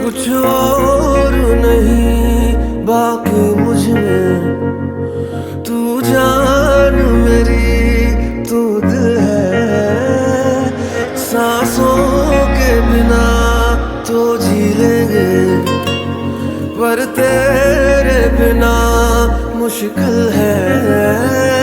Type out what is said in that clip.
कुछ और नहीं बाकी मुझ में, तू जान मेरी तू दिल है। सांसों के बिना तो जी लेंगे, पर तेरे बिना मुश्किल है।